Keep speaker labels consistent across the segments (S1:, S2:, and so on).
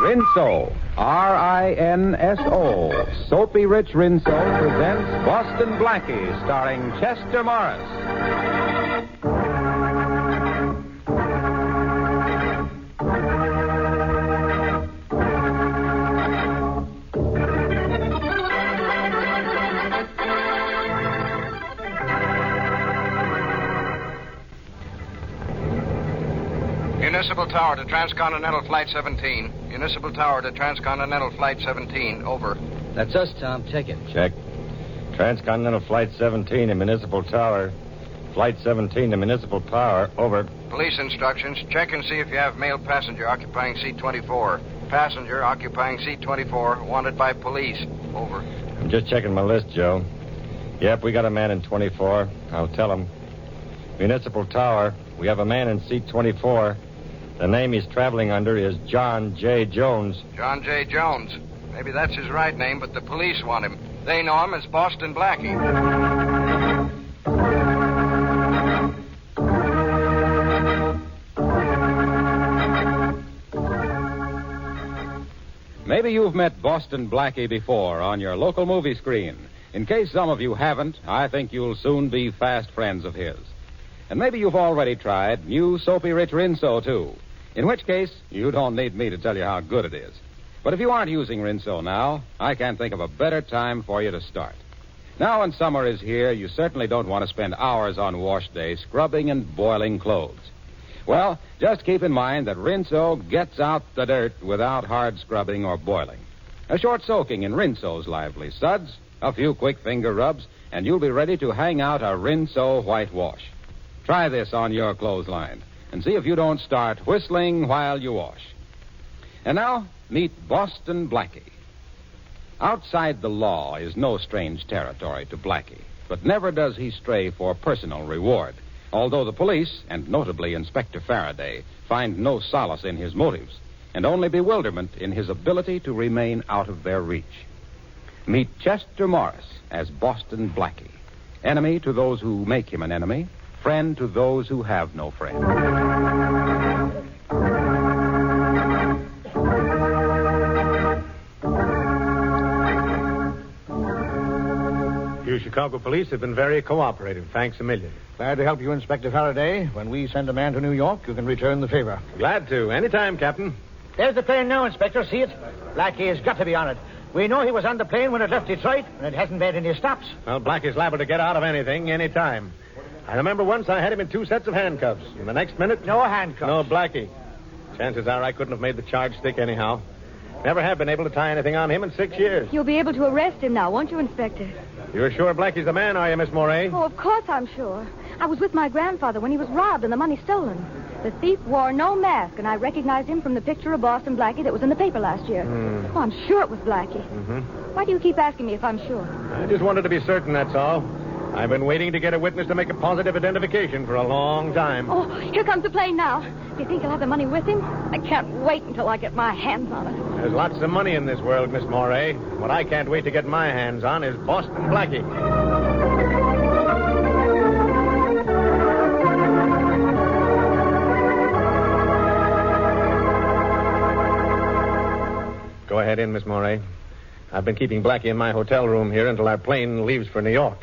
S1: Rinso, R-I-N-S-O, Soapy Rich Rinso presents Boston Blackie, starring Chester Morris.
S2: Municipal Tower to Transcontinental Flight 17. Municipal Tower to Transcontinental Flight 17. Over.
S3: That's us, Tom. Check it.
S4: Check. Transcontinental Flight 17 to Municipal Tower. Flight 17 to Municipal Tower. Over.
S2: Police instructions. Check and see if you have male passenger occupying seat 24. Passenger occupying seat 24. Wanted by police. Over.
S4: I'm just checking my list, Joe. Yep, we got a man in 24. I'll tell him. Municipal Tower. We have a man in seat 24. The name he's traveling under is John J. Jones.
S2: John J. Jones. Maybe that's his right name, but the police want him. They know him as Boston Blackie.
S1: Maybe you've met Boston Blackie before on your local movie screen. In case some of you haven't, I think you'll soon be fast friends of his. And maybe you've already tried new Soapy Rich Rinso, too. In which case, you don't need me to tell you how good it is. But if you aren't using Rinso now, I can't think of a better time for you to start. Now when summer is here, you certainly don't want to spend hours on wash day scrubbing and boiling clothes. Well, just keep in mind that Rinso gets out the dirt without hard scrubbing or boiling. A short soaking in Rinso's lively suds, a few quick finger rubs, and you'll be ready to hang out a Rinso white wash. Try this on your clothesline and see if you don't start whistling while you wash. And now, meet Boston Blackie. Outside the law is no strange territory to Blackie, but never does he stray for personal reward, although the police, and notably Inspector Farraday, find no solace in his motives and only bewilderment in his ability to remain out of their reach. Meet Chester Morris as Boston Blackie, enemy to those who make him an enemy, friend to those who have no friend.
S5: You Chicago police have been very cooperative. Thanks a million.
S6: Glad to help you, Inspector Farraday. When we send a man to New York, you can return the favor.
S5: Glad to. Anytime, Captain.
S6: There's the plane now, Inspector. See it? Blackie has got to be on it. We know he was on the plane when it left Detroit, and it hasn't made any stops.
S5: Well, Blackie's liable to get out of anything, anytime. I remember once I had him in 2 sets of handcuffs. And the next minute...
S6: No handcuffs.
S5: No, Blackie. Chances are I couldn't have made the charge stick anyhow. Never have been able to tie anything on him in 6 years.
S7: You'll be able to arrest him now, won't you, Inspector?
S5: You're sure Blackie's the man, are you, Miss Moray?
S7: Oh, of course I'm sure. I was with my grandfather when he was robbed and the money stolen. The thief wore no mask, and I recognized him from the picture of Boston Blackie that was in the paper last year. Oh, I'm sure it was Blackie.
S5: Mm-hmm.
S7: Why do you keep asking me if I'm sure?
S5: I just wanted to be certain, that's all. I've been waiting to get a witness to make a positive identification for a long time.
S7: Oh, here comes the plane now. Do you think he'll have the money with him? I can't wait until I get my hands on it.
S5: There's lots of money in this world, Miss Moray. What I can't wait to get my hands on is Boston Blackie. Go ahead in, Miss Moray. I've been keeping Blackie in my hotel room here until our plane leaves for New York.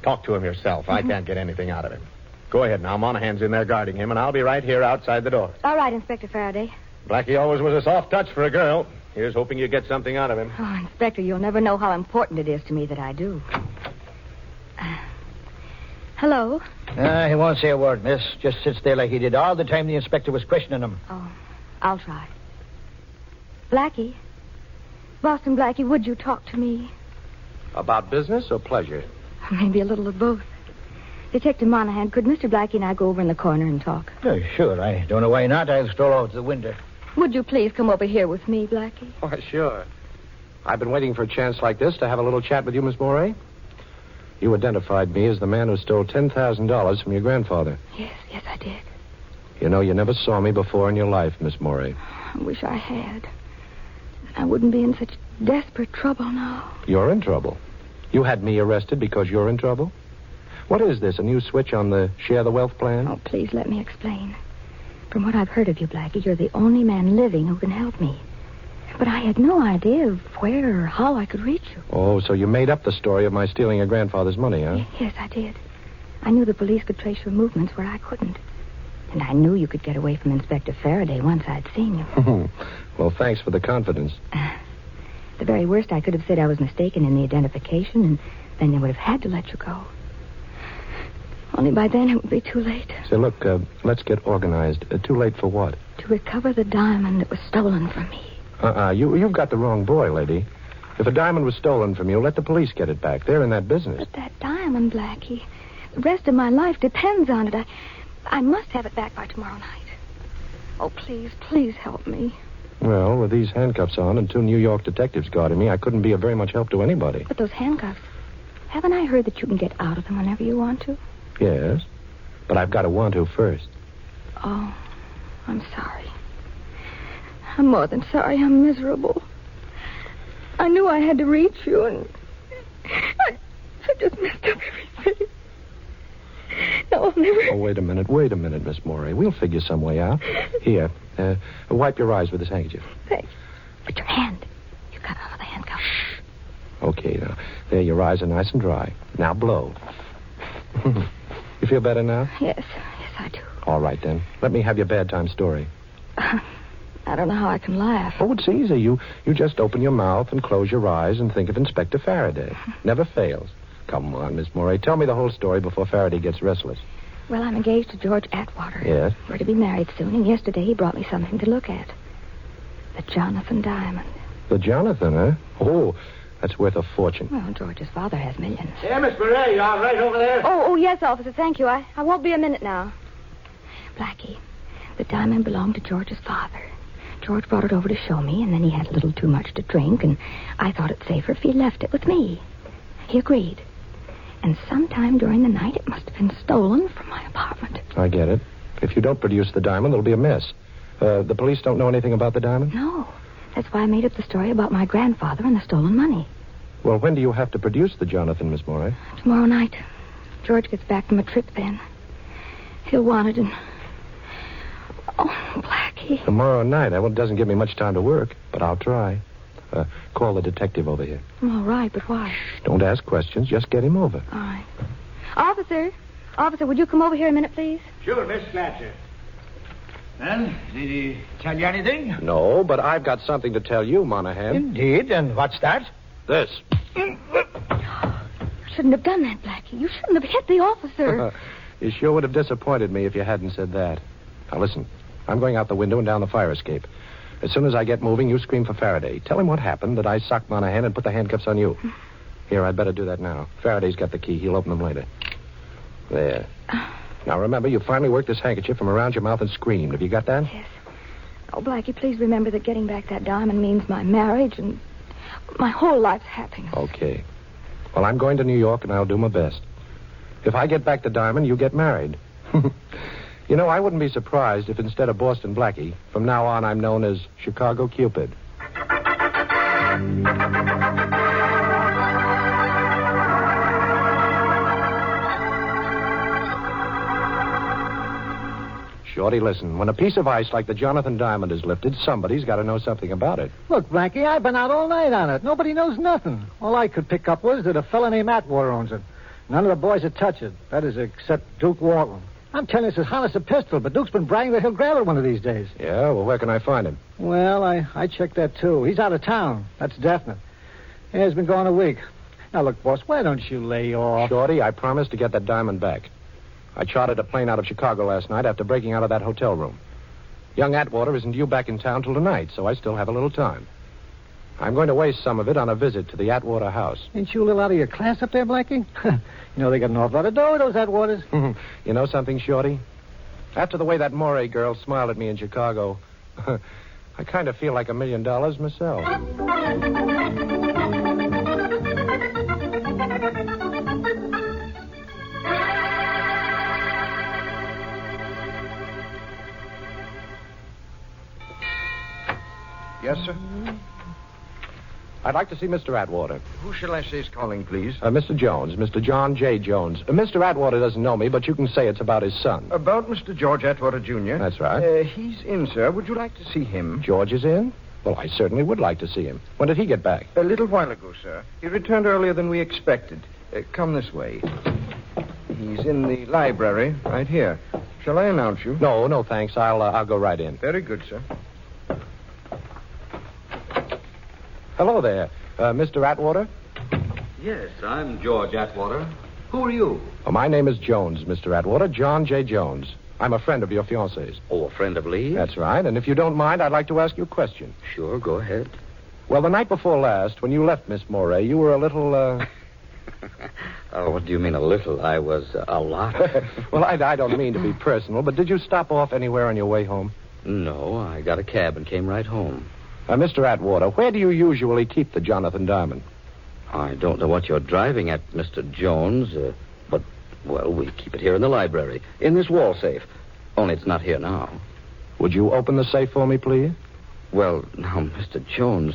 S5: Talk to him yourself. I can't get anything out of him. Go ahead now. Monahan's in there guarding him, and I'll be right here outside the door.
S7: All right, Inspector Farraday.
S5: Blackie always was a soft touch for a girl. Here's hoping you get something out of him.
S7: Oh, Inspector, you'll never know how important it is to me that I do. Hello?
S6: He won't say a word, miss. Just sits there like he did all the time the inspector was questioning him.
S7: Oh, I'll try. Blackie? Boston Blackie, would you talk to me?
S3: About business or pleasure?
S7: Maybe a little of both. Detective Monahan, could Mr. Blackie and I go over in the corner and talk?
S6: Oh, sure. I don't know why not. I'll stroll over to the window.
S7: Would you please come over here with me, Blackie?
S3: Oh, sure. I've been waiting for a chance like this to have a little chat with you, Miss Moray. You identified me as the man who stole $10,000 from your grandfather.
S7: Yes, I did.
S3: You know, you never saw me before in your life, Miss Moray.
S7: I wish I had. I wouldn't be in such desperate trouble now.
S3: You're in trouble? You had me arrested because you're in trouble? What is this, a new switch on the Share the Wealth plan?
S7: Oh, please let me explain. From what I've heard of you, Blackie, you're the only man living who can help me. But I had no idea of where or how I could reach you.
S3: Oh, so you made up the story of my stealing your grandfather's money, huh?
S7: Yes, I did. I knew the police could trace your movements where I couldn't. And I knew you could get away from Inspector Farraday once I'd seen you.
S3: Well, thanks for the confidence.
S7: The very worst, I could have said I was mistaken in the identification, and then they would have had to let you go. Only by then it would be too late.
S3: Say, look, let's get organized. Too late for what?
S7: To recover the diamond that was stolen from me.
S3: You've got the wrong boy, lady. If a diamond was stolen from you, let the police get it back. They're in that business.
S7: But that diamond, Blackie, the rest of my life depends on it. I must have it back by tomorrow night. Oh, please help me.
S3: Well, with these handcuffs on and 2 New York detectives guarding me, I couldn't be of very much help to anybody.
S7: But those handcuffs, haven't I heard that you can get out of them whenever you want to?
S3: Yes, but I've got to want to first.
S7: Oh, I'm sorry. I'm more than sorry. I'm miserable. I knew I had to reach you, and I just messed up everything. No, I'll never...
S3: Oh, wait a minute, Miss Morey. We'll figure some way out. Here, wipe your eyes with this handkerchief.
S7: Thanks. But your hand. You cut out of the handcuff.
S3: Okay, now. There, your eyes are nice and dry. Now blow. You feel better now?
S7: Yes, I do.
S3: All right, then. Let me have your bad time story.
S7: I don't know how I can laugh.
S3: Oh, it's easy. You just open your mouth and close your eyes and think of Inspector Farraday. Never fails. Come on, Miss Morey. Tell me the whole story before Farraday gets restless.
S7: Well, I'm engaged to George Atwater.
S3: Yes?
S7: We're to be married soon, and yesterday he brought me something to look at. The Jonathan diamond.
S3: The Jonathan, huh? Oh, that's worth a fortune.
S7: Well, George's father has millions.
S6: Yeah, Miss Farraday, you all right over there?
S7: Oh, yes, officer. Thank you. I won't be a minute now. Blackie, the diamond belonged to George's father. George brought it over to show me, and then he had a little too much to drink, and I thought it safer if he left it with me. He agreed. And sometime during the night, it must have been stolen from my apartment.
S3: I get it. If you don't produce the diamond, it'll be a mess. The police don't know anything about the diamond?
S7: No. That's why I made up the story about my grandfather and the stolen money.
S3: Well, when do you have to produce the Jonathan, Miss Morey?
S7: Tomorrow night. George gets back from a trip then. He'll want it and... Oh, Blackie.
S3: Tomorrow night? Well, it doesn't give me much time to work, but I'll try. Call the detective over here.
S7: All right, but why?
S3: Don't ask questions. Just get him over.
S7: All right. Officer, would you come over here a minute, please?
S6: Sure, Miss Fletcher. Well, did he tell you anything?
S3: No, but I've got something to tell you, Monahan.
S6: Indeed, and what's that?
S3: This.
S7: You shouldn't have done that, Blackie. You shouldn't have hit the officer.
S3: You sure would have disappointed me if you hadn't said that. Now, listen. I'm going out the window and down the fire escape. As soon as I get moving, you scream for Faraday. Tell him what happened, that I socked Monahan and put the handcuffs on you. Here, I'd better do that now. Faraday's got the key. He'll open them later. There. Now, remember, you finally worked this handkerchief from around your mouth and screamed. Have you got that?
S7: Yes. Oh, Blackie, please remember that getting back that diamond means my marriage and my whole life's happiness.
S3: Okay. Well, I'm going to New York, and I'll do my best. If I get back the diamond, you get married. You know, I wouldn't be surprised if instead of Boston Blackie, from now on I'm known as Chicago Cupid. Shorty, listen. When a piece of ice like the Jonathan diamond is lifted, somebody's got to know something about it.
S6: Look, Blackie, I've been out all night on it. Nobody knows nothing. All I could pick up was that a fella named Atwater owns it. None of the boys would touch it. That is, except Duke Walton. I'm telling you, it's as hot as a pistol, but Duke's been bragging that he'll grab it one of these days.
S3: Yeah? Well, where can I find him?
S6: Well, I checked that, too. He's out of town. That's definite. Yeah, he's been gone a week. Now, look, boss, why don't you lay off?
S3: Shorty, I promised to get that diamond back. I chartered a plane out of Chicago last night after breaking out of that hotel room. Young Atwater isn't due back in town till tonight, so I still have a little time. I'm going to waste some of it on a visit to the Atwater house.
S6: Ain't you a little out of your class up there, Blackie? You know, they got an awful lot of dough, those Atwaters.
S3: You know something, Shorty? After the way that Morey girl smiled at me in Chicago, I kind of feel like $1 million myself.
S2: Yes, sir?
S3: I'd like to see Mr. Atwater.
S2: Who shall I say is calling, please?
S3: Mr. Jones, Mr. John J. Jones. Mr. Atwater doesn't know me, but you can say it's about his son.
S2: About Mr. George Atwater, Jr.?
S3: That's right.
S2: He's in, sir. Would you like to see him?
S3: George is in? Well, I certainly would like to see him. When did he get back?
S8: A little while ago, sir. He returned earlier than we expected. Come this way. He's in the library, right here. Shall I announce you?
S3: No, thanks. I'll go right in.
S8: Very good, sir.
S3: Hello there. Mr. Atwater?
S9: Yes, I'm George Atwater. Who are you?
S3: Oh, my name is Jones, Mr. Atwater. John J. Jones. I'm a friend of your fiancée's.
S9: Oh, a friend of Lee's?
S3: That's right. And if you don't mind, I'd like to ask you a question.
S9: Sure, go ahead.
S3: Well, the night before last, when you left Miss Moray, you were a little,
S9: Oh, what do you mean a little? I was a lot.
S3: Well, I don't mean to be personal, but did you stop off anywhere on your way home?
S9: No, I got a cab and came right home.
S3: Mr. Atwater, where do you usually keep the Jonathan Diamond?
S9: I don't know what you're driving at, Mr. Jones, but, well, we keep it here in the library, in this wall safe. Only it's not here now.
S3: Would you open the safe for me, please?
S9: Well, now, Mr. Jones,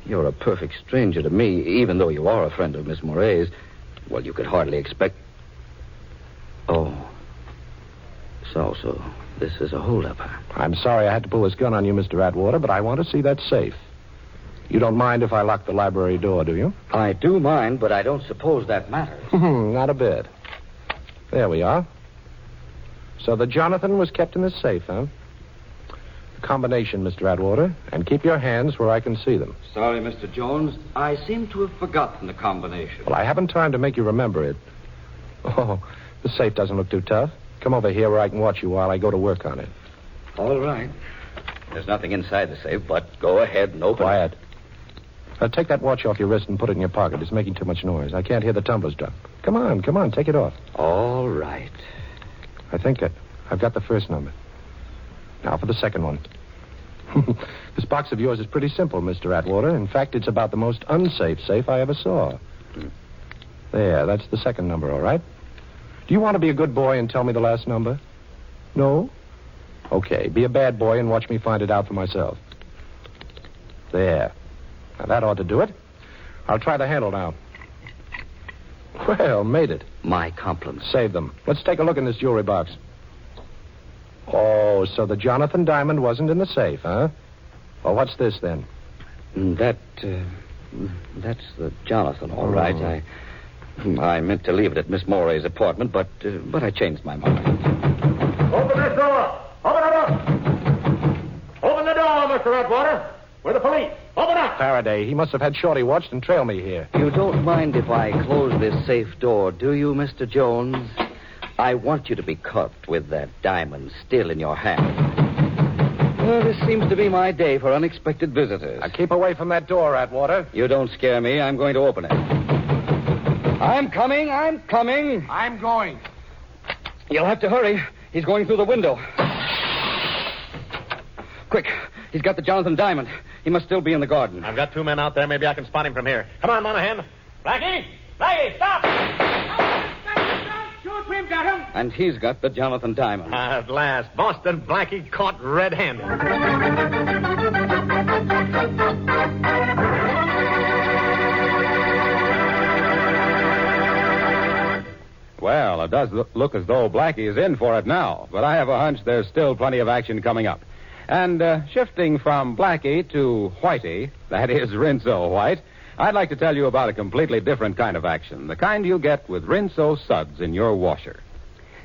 S9: you're a perfect stranger to me, even though you are a friend of Miss Moray's. Well, you could hardly expect... Oh. So this is a holdup, huh?
S3: I'm sorry I had to pull this gun on you, Mr. Atwater, but I want to see that safe. You don't mind if I lock the library door, do you?
S9: I do mind, but I don't suppose that matters.
S3: Not a bit. There we are. So the Jonathan was kept in this safe, huh? A combination, Mr. Atwater. And keep your hands where I can see them.
S9: Sorry, Mr. Jones. I seem to have forgotten the combination.
S3: Well, I haven't time to make you remember it. Oh, the safe doesn't look too tough. Come over here where I can watch you while I go to work on it.
S9: All right. There's nothing inside the safe, but go ahead and open
S3: Quiet. Take that watch off your wrist and put it in your pocket. It's making too much noise. I can't hear the tumblers drop. Come on, take it off.
S9: All right.
S3: I think I've got the first number. Now for the second one. This box of yours is pretty simple, Mr. Atwater. In fact, it's about the most unsafe safe I ever saw. There, that's the second number, all right? Do you want to be a good boy and tell me the last number? No? Okay, be a bad boy and watch me find it out for myself. There. Now, that ought to do it. I'll try the handle now. Well, made it.
S9: My compliments.
S3: Save them. Let's take a look in this jewelry box. Oh, so the Jonathan Diamond wasn't in the safe, huh? Well, what's this, then?
S9: That's the Jonathan, all right. I meant to leave it at Miss Moray's apartment, but I changed my mind.
S5: Open this door! Open it up! Open the door, Mr. Atwater! We're the police. Open up!
S3: Farraday, he must have had Shorty watched and trail me here.
S9: You don't mind if I close this safe door, do you, Mr. Jones? I want you to be caught with that diamond still in your hand. Well, this seems to be my day for unexpected visitors.
S3: Now, keep away from that door, Atwater.
S9: You don't scare me. I'm going to open it. I'm coming.
S3: I'm going.
S9: You'll have to hurry. He's going through the window. Quick. He's got the Jonathan Diamond. He must still be in the garden.
S5: I've got 2 men out there. Maybe I can spot him from here. Come on, Monahan. Blackie! Blackie, stop! Got him.
S9: And he's got the Jonathan Diamond.
S5: At last. Boston Blackie caught red-handed.
S1: Well, it does look as though Blackie is in for it now, but I have a hunch there's still plenty of action coming up. And shifting from Blackie to Whitey, that is Rinso White, I'd like to tell you about a completely different kind of action, the kind you get with Rinso suds in your washer.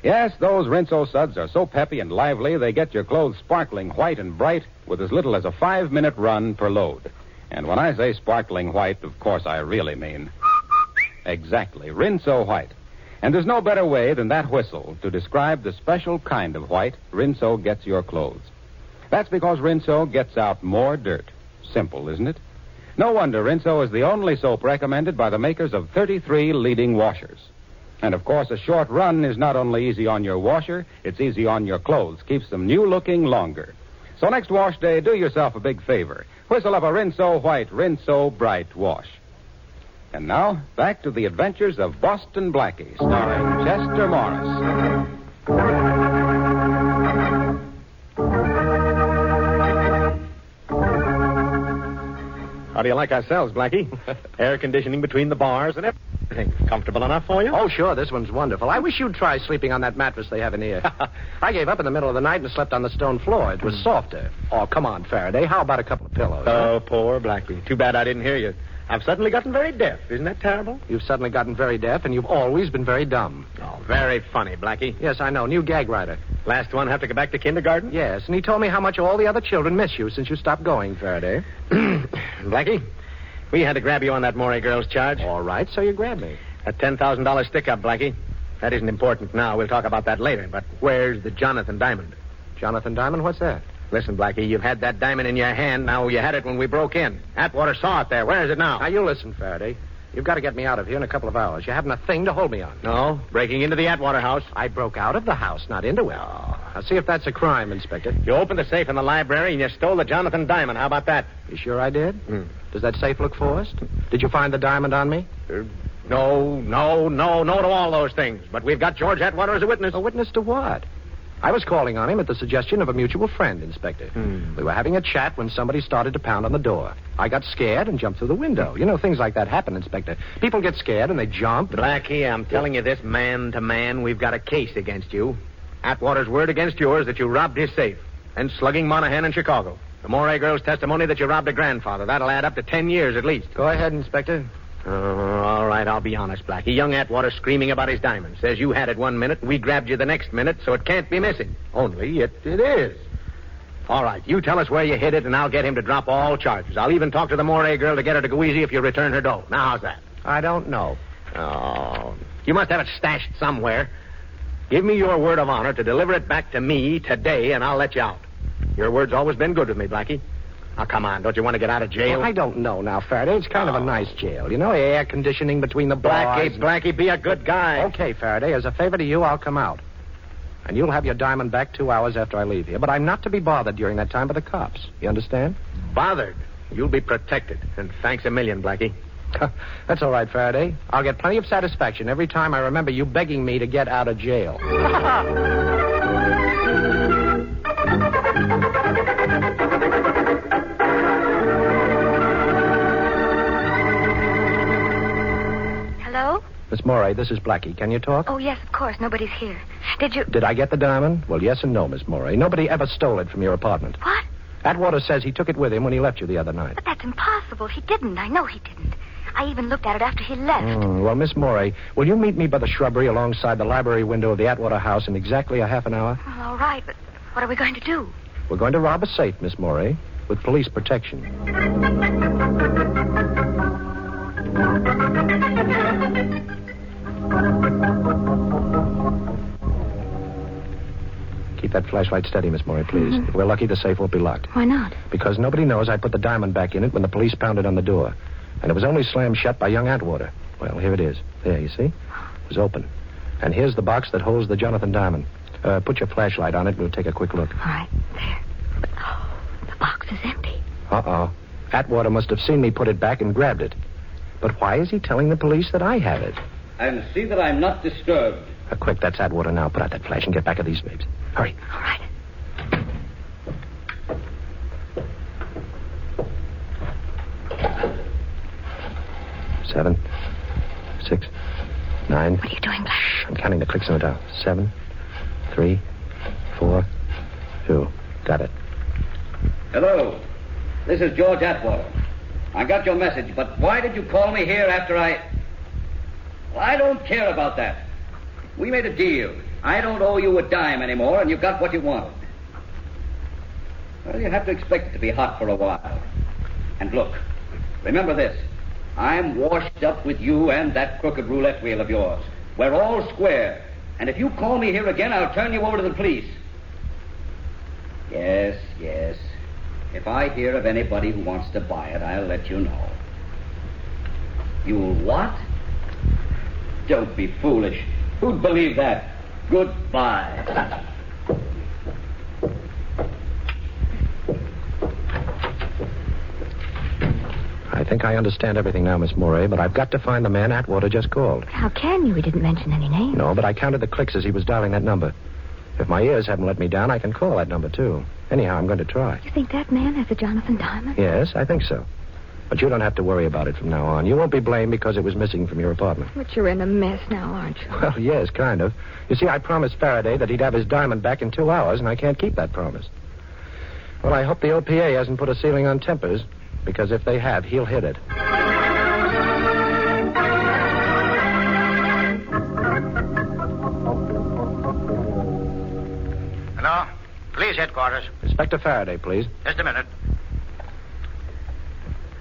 S1: Yes, those Rinso suds are so peppy and lively, they get your clothes sparkling white and bright with as little as a 5-minute run per load. And when I say sparkling white, of course I really mean exactly, Rinso White. And there's no better way than that whistle to describe the special kind of white Rinso gets your clothes. That's because Rinso gets out more dirt. Simple, isn't it? No wonder Rinso is the only soap recommended by the makers of 33 leading washers. And, of course, a short run is not only easy on your washer, it's easy on your clothes. Keeps them new-looking longer. So next wash day, do yourself a big favor. Whistle up a Rinso White, Rinso Bright wash. And now, back to the adventures of Boston Blackie, starring Chester Morris.
S5: How do you like ourselves, Blackie? Air conditioning between the bars and everything. I think comfortable enough for you?
S3: Oh, sure, this one's wonderful. I wish you'd try sleeping on that mattress they have in here. I gave up in the middle of the night and slept on the stone floor. It was softer. Oh, come on, Faraday. How about a couple of pillows?
S5: Oh, poor Blackie. Too bad I didn't hear you. I've suddenly gotten very deaf. Isn't that terrible?
S3: You've suddenly gotten very deaf, and you've always been very dumb.
S5: Oh, very funny, Blackie.
S3: Yes, I know. New gag writer.
S5: Last one have to go back to kindergarten?
S3: Yes, and he told me how much all the other children miss you since you stopped going, Faraday.
S5: Blackie, we had to grab you on that Morey girl's charge.
S3: All right, so you grabbed me.
S5: That $10,000 stick-up, Blackie. That isn't important now. We'll talk about that later. But where's the Jonathan diamond?
S3: Jonathan Diamond? What's that?
S5: Listen, Blackie, you've had that diamond in your hand. Now you had it when we broke in. Atwater saw it there. Where is it now?
S3: Now, you listen, Faraday. You've got to get me out of here in a couple of hours. You haven't a thing to hold me on.
S5: No, breaking into the Atwater house.
S3: I broke out of the house, not into it.
S5: Oh.
S3: Now, see if that's a crime, Inspector.
S5: You opened the safe in the library and you stole the Jonathan diamond. How about that?
S3: You sure I did? Does that safe look forced? Did you find the diamond on me?
S5: No to all those things. But we've got George Atwater as a witness.
S3: A witness to what? I was calling on him at the suggestion of a mutual friend, Inspector. We were having a chat when somebody started to pound on the door. I got scared and jumped through the window. You know, things like that happen, Inspector. People get scared and they jump.
S5: Blackie, I'm telling you this man to man, we've got a case against you. Atwater's word against yours that you robbed his safe. And slugging Monahan in Chicago. The Morey girl's testimony that you robbed her grandfather. That'll add up to 10 years at least.
S3: Go ahead, Inspector.
S5: All right, I'll be honest, Blackie. Young Atwater screaming about his diamond. Says you had it 1 minute, and we grabbed you the next minute, so it can't be missing. Only it is. All right, you tell us where you hid it, and I'll get him to drop all charges. I'll even talk to the Morey girl to get her to go easy if you return her dough. Now, how's that?
S3: I don't know.
S5: Oh, you must have it stashed somewhere. Give me your word of honor to deliver it back to me today, and I'll let you out. Your word's always been good with me, Blackie. Now, come on. Don't you want to get out of jail?
S3: Well, I don't know now, Faraday. It's kind of a nice jail. You know, air conditioning between the bars.
S5: Blackie, be a good guy.
S3: Okay, Faraday. As a favor to you, I'll come out. And you'll have your diamond back 2 hours after I leave here. But I'm not to be bothered during that time by the cops. You understand?
S5: Bothered? You'll be protected. And thanks a million, Blackie.
S3: That's all right, Faraday. I'll get plenty of satisfaction every time I remember you begging me to get out of jail.
S7: Hello?
S3: Miss Morey, this is Blackie. Can you talk?
S7: Oh, yes, of course. Nobody's here.
S3: Did I get the diamond? Well, yes and no, Miss Morey. Nobody ever stole it from your apartment.
S7: What?
S3: Atwater says he took it with him when he left you the other night.
S7: But that's impossible. He didn't. I know he didn't. I even looked at it after he left.
S3: Well, Miss Morey, will you meet me by the shrubbery alongside the library window of the Atwater house in exactly a half an hour?
S7: Well, all right, but what are we going to do?
S3: We're going to rob a safe, Miss Morey, with police protection. Keep that flashlight steady, Miss Morey, please. If we're lucky, the safe won't be locked.
S7: Why not?
S3: Because nobody knows I put the diamond back in it when the police pounded on the door. And it was only slammed shut by young Atwater. Well, here it is. There, you see? It was open. And here's the box that holds the Jonathan diamond. Put your flashlight on it and we'll take a quick look.
S7: All right, there. But, the box is empty.
S3: Uh-oh. Atwater must have seen me put it back and grabbed it. But why is he telling the police that I have it?
S9: And see that I'm not disturbed.
S3: Quick, that's Atwater now. Put out that flash and get back at these babes. Hurry.
S7: All right.
S3: Seven, 6, 9.
S7: What are you doing, Black?
S3: I'm counting the clicks on the dial. 7, 3, 4, 2. Got it.
S9: Hello. This is George Atwater. I got your message, but why did you call me here after Well, I don't care about that. We made a deal. I don't owe you a dime anymore, and you got what you wanted. Well, you have to expect it to be hot for a while. And look, remember this. I'm washed up with you and that crooked roulette wheel of yours. We're all square. And if you call me here again, I'll turn you over to the police. Yes. If I hear of anybody who wants to buy it, I'll let you know. You'll what? Don't be foolish. Who'd believe that? Goodbye.
S3: I think I understand everything now, Miss Morey, but I've got to find the man Atwater just called.
S7: How can you? He didn't mention any name.
S3: No, but I counted the clicks as he was dialing that number. If my ears haven't let me down, I can call that number, too. Anyhow, I'm going to try.
S7: You think that man has a Jonathan diamond?
S3: Yes, I think so. But you don't have to worry about it from now on. You won't be blamed because it was missing from your apartment.
S7: But you're in a mess now, aren't you?
S3: Well, yes, kind of. You see, I promised Farraday that he'd have his diamond back in 2 hours, and I can't keep that promise. Well, I hope the OPA hasn't put a ceiling on tempers, because if they have, he'll hit it.
S10: Hello? Police headquarters.
S3: Inspector Farraday, please.
S10: Just a minute.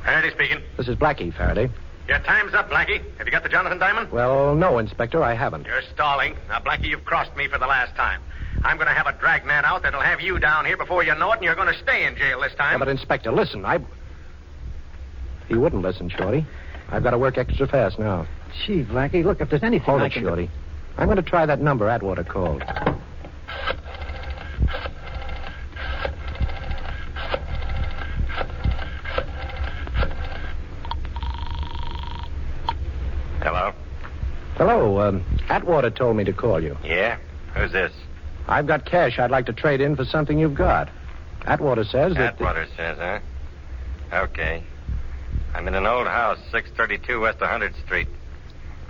S10: Faraday speaking.
S3: This is Blackie, Farraday.
S5: Your time's up, Blackie. Have you got the Jonathan diamond?
S3: Well, no, Inspector, I haven't.
S5: You're stalling. Now, Blackie, you've crossed me for the last time. I'm going to have a dragnet out that'll have you down here before you know it, and you're going to stay in jail this time.
S3: Yeah, but, Inspector, listen, He wouldn't listen, Shorty. I've got to work extra fast now.
S6: Gee, Blackie, look, if there's anything
S3: Hold
S6: I
S3: it,
S6: can
S3: Shorty. I'm going to try that number Atwater called.
S4: Hello?
S3: Hello, Atwater told me to call you.
S4: Yeah? Who's this?
S3: I've got cash I'd like to trade in for something you've got. Atwater says that...
S4: Atwater says, huh? Okay. I'm in an old house, 632 West 100th Street.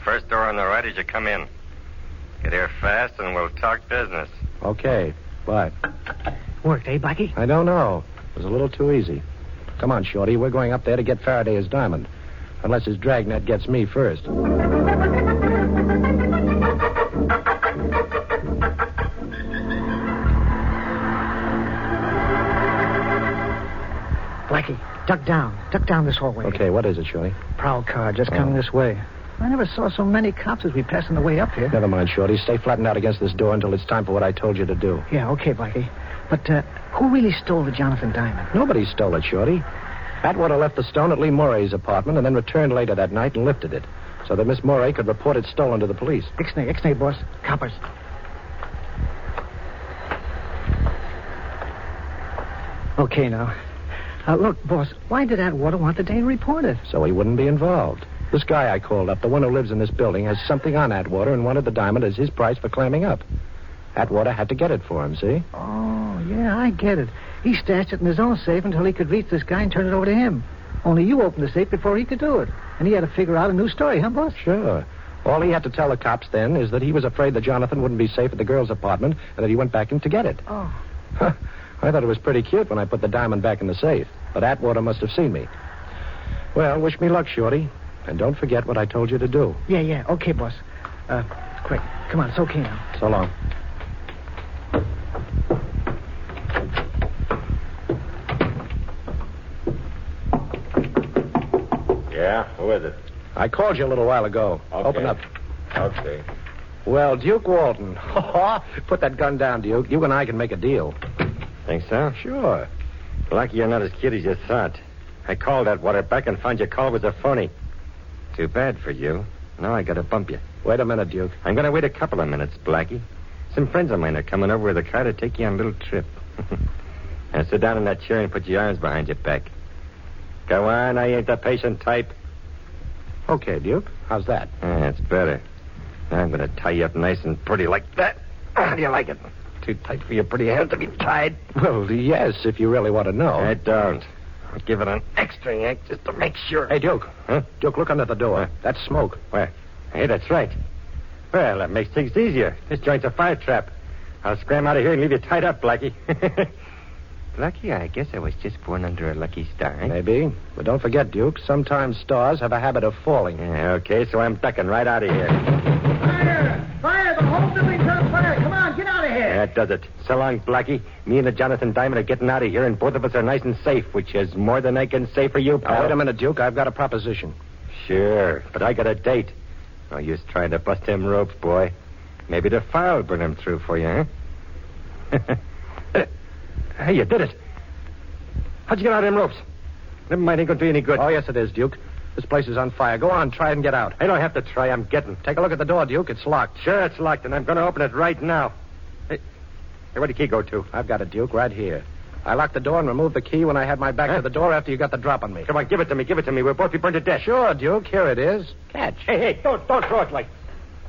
S4: First door on the right as you come in. Get here fast and we'll talk business.
S3: Okay, bye.
S6: Worked, eh, Blackie?
S3: I don't know. It was a little too easy. Come on, Shorty. We're going up there to get Faraday his diamond. Unless his dragnet gets me first.
S6: Blackie, duck down. Duck down this hallway.
S3: Okay, what is it, Shorty?
S6: Prowl car just coming this way. I never saw so many cops as we pass on the way up here.
S3: Never mind, Shorty. Stay flattened out against this door until it's time for what I told you to do.
S6: Yeah, okay, Blackie. But who really stole the Jonathan diamond?
S3: Nobody stole it, Shorty. Atwater left the stone at Lee Moray's apartment and then returned later that night and lifted it so that Miss Moray could report it stolen to the police.
S6: Ixnay, boss. Coppers. Okay, now. Look, boss, why did Atwater want the Dane reported?
S3: So he wouldn't be involved. This guy I called up, the one who lives in this building, has something on Atwater and wanted the diamond as his price for clamming up. Atwater had to get it for him, see?
S6: Oh, yeah, I get it. He stashed it in his own safe until he could reach this guy and turn it over to him. Only you opened the safe before he could do it. And he had to figure out a new story, huh, boss?
S3: Sure. All he had to tell the cops then is that he was afraid that Jonathan wouldn't be safe at the girl's apartment and that he went back in to get it.
S6: Oh.
S3: I thought it was pretty cute when I put the diamond back in the safe. But Atwater must have seen me. Well, wish me luck, Shorty. And don't forget what I told you to do.
S6: Yeah. Okay, boss. Quick. Come on, it's okay now.
S3: So long.
S4: Yeah? Who is it?
S3: I called you a little while ago.
S4: Okay.
S3: Open up.
S4: Okay.
S3: Well, Duke Walton. Put that gun down, Duke. You and I can make a deal.
S4: Think so?
S3: Sure.
S4: Lucky you're not as cute as you thought. I called Atwater back and found your call was a phony. Too bad for you. Now I gotta bump you.
S3: Wait a minute, Duke.
S4: I'm gonna wait a couple of minutes, Blackie. Some friends of mine are coming over with a car to take you on a little trip. Now sit down in that chair and put your arms behind your back. Go on, I ain't the patient type.
S3: Okay, Duke. How's that?
S4: That's better. Now I'm gonna tie you up nice and pretty like that. How do you like it? Too tight for your pretty hands to be tied?
S3: Well, yes, if you really want to know.
S4: I don't. I'll give it an extra yank just to make sure.
S3: Hey, Duke.
S4: Huh?
S3: Duke, look under the door. That's smoke.
S4: Where? Hey, that's right. Well, that makes things easier. This joint's a fire trap. I'll scram out of here and leave you tied up, Blackie. Blackie, I guess I was just born under a lucky star, eh?
S3: Maybe. But don't forget, Duke, sometimes stars have a habit of falling.
S4: Yeah, okay, so I'm ducking right out of here.
S6: Fire! The whole building's on fire! Come on, get out of here!
S4: That does it. So long, Blackie. Me and the Jonathan Diamond are getting out of here, and both of us are nice and safe, which is more than I can say for you, pal.
S3: Now, wait a minute, Duke. I've got a proposition.
S4: Sure, but I got a date. No use trying to bust them ropes, boy. Maybe the fire will burn them through for you, huh? Hey, you did it. How'd you get out of them ropes? Never mind, ain't gonna do you any good.
S3: Oh, yes, it is, Duke. This place is on fire. Go on, try and get out.
S4: I don't have to try. I'm getting.
S3: Take a look at the door, Duke. It's locked.
S4: Sure, it's locked, and I'm going to open it right now. Hey, where'd the key go to?
S3: I've got it, Duke, right here. I locked the door and removed the key when I had my back to the door after you got the drop on me.
S4: Come on, give it to me. Give it to me. We'll both be burned to death.
S3: Sure, Duke. Here it is. Catch.
S4: Hey, don't throw it like...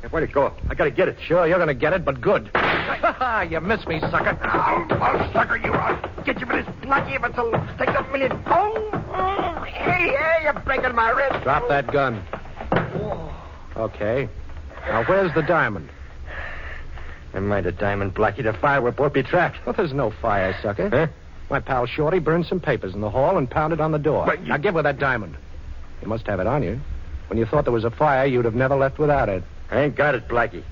S4: Hey, where'd it go? I got to get it.
S3: Sure, you're going to get it, but good. You missed me, sucker.
S10: I'll sucker you. I'll get you for this Blackie if it's a take a minute. Oh, hey.
S5: you're breaking my wrist.
S3: Drop that gun. Okay. Now, where's the diamond?
S4: Never mind the diamond, Blackie. The fire will both be trapped.
S3: Well, there's no fire, sucker.
S4: Huh?
S3: My pal Shorty burned some papers in the hall and pounded on the door.
S4: But you-
S3: Now, give her that diamond. You must have it on you. When you thought there was a fire, you'd have never left without it.
S4: I ain't got it, Blackie.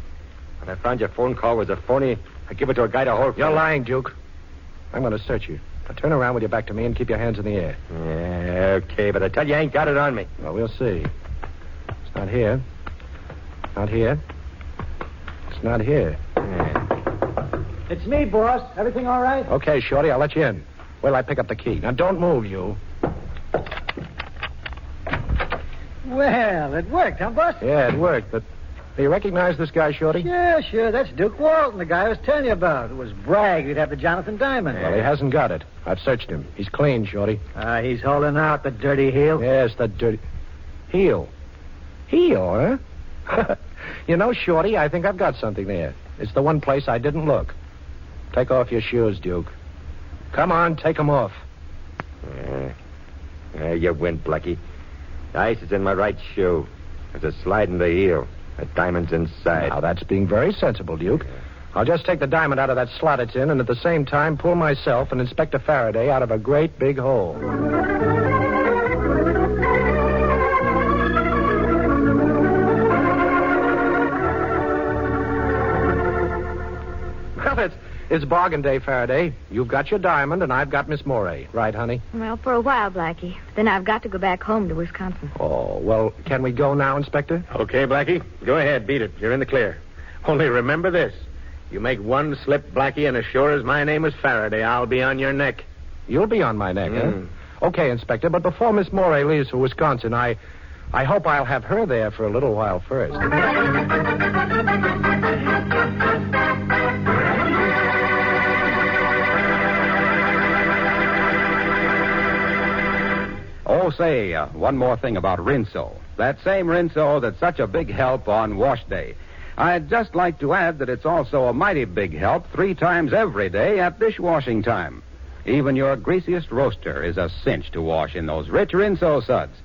S4: When I found your phone call was a phony, I give it to a guy to hold.
S3: You're lying, Duke. I'm going to search you. Now, turn around with your back to me and keep your hands in the air.
S4: Yeah, okay, but I tell you, I ain't got it on me.
S3: Well, we'll see. It's not here. Not here. It's not here.
S6: It's me, boss. Everything all right?
S3: Okay, Shorty, I'll let you in. Wait till I pick up the key. Now, don't move, you.
S6: Well, it worked, huh, boss?
S3: Yeah, it worked, but do you recognize this guy, Shorty?
S6: Yeah, sure. That's Duke Walton, the guy I was telling you about. It was bragged he'd have the Jonathan Diamond.
S3: Well, he hasn't got it. I've searched him. He's clean, Shorty.
S6: He's holding out, the dirty heel.
S3: Yes, the dirty... Heel. Heel, huh? You know, Shorty, I think I've got something there. It's the one place I didn't look. Take off your shoes, Duke. Come on, take them off.
S4: You win, Blackie. The ice is in my right shoe. There's a slide in the heel. The diamond's inside.
S3: Now, that's being very sensible, Duke. I'll just take the diamond out of that slot it's in and at the same time pull myself and Inspector Farraday out of a great big hole. Well, it's bargain day, Faraday. You've got your diamond and I've got Miss Morey. Right, honey?
S7: Well, for a while, Blackie. Then I've got to go back home to Wisconsin.
S3: Oh, well, can we go now, Inspector?
S5: Okay, Blackie. Go ahead. Beat it. You're in the clear. Only remember this. You make one slip, Blackie, and as sure as my name is Faraday, I'll be on your neck.
S3: You'll be on my neck, huh? Okay, Inspector, but before Miss Morey leaves for Wisconsin, I hope I'll have her there for a little while first.
S1: Oh, say, one more thing about Rinso. That same Rinso that's such a big help on wash day. I'd just like to add that it's also a mighty big help 3 times every day at dishwashing time. Even your greasiest roaster is a cinch to wash in those rich Rinso suds.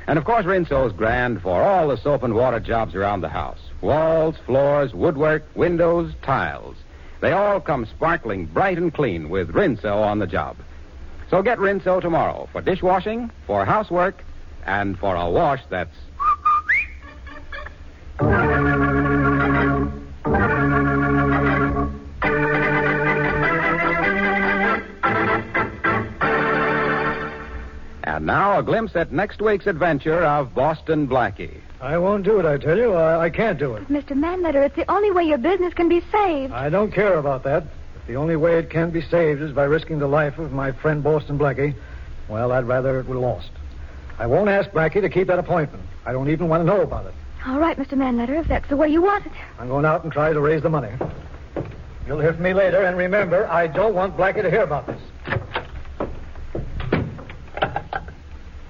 S1: And, of course, Rinso's grand for all the soap and water jobs around the house. Walls, floors, woodwork, windows, tiles. They all come sparkling bright and clean with Rinso on the job. So get Rinso tomorrow for dishwashing, for housework, and for a wash that's... And now a glimpse at next week's adventure of Boston Blackie.
S6: I won't do it, I tell you. I can't do it.
S7: Mr. Manletter, it's the only way your business can be saved.
S6: I don't care about that. If the only way it can be saved is by risking the life of my friend Boston Blackie, well, I'd rather it were lost. I won't ask Blackie to keep that appointment. I don't even want to know about it.
S7: All right, Mr. Manletter, if that's the way you want it.
S6: I'm going out and try to raise the money. You'll hear from me later, and remember, I don't want Blackie to hear about this.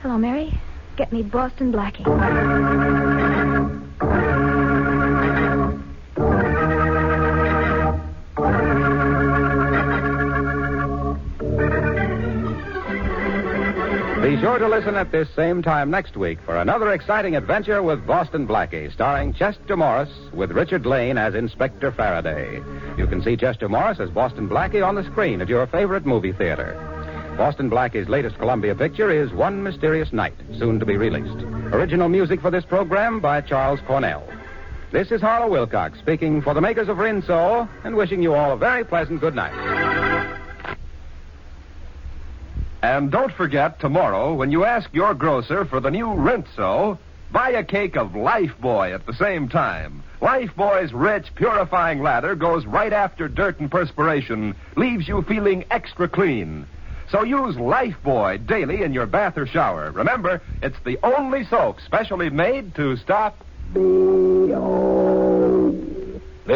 S7: Hello, Mary. Get me Boston Blackie.
S1: Be sure to listen at this same time next week for another exciting adventure with Boston Blackie, starring Chester Morris with Richard Lane as Inspector Farraday. You can see Chester Morris as Boston Blackie on the screen at your favorite movie theater. Boston Blackie's latest Columbia picture is One Mysterious Night, soon to be released. Original music for this program by Charles Cornell. This is Harlow Wilcox speaking for the makers of Rinso and wishing you all a very pleasant good night.
S11: And don't forget, tomorrow, when you ask your grocer for the new Rinso, buy a cake of Lifebuoy at the same time. Lifebuoy's rich, purifying lather goes right after dirt and perspiration, leaves you feeling extra clean. So use Lifebuoy daily in your bath or shower. Remember, it's the only soap specially made to stop...
S3: This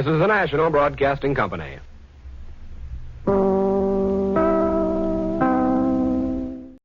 S3: is the National Broadcasting Company.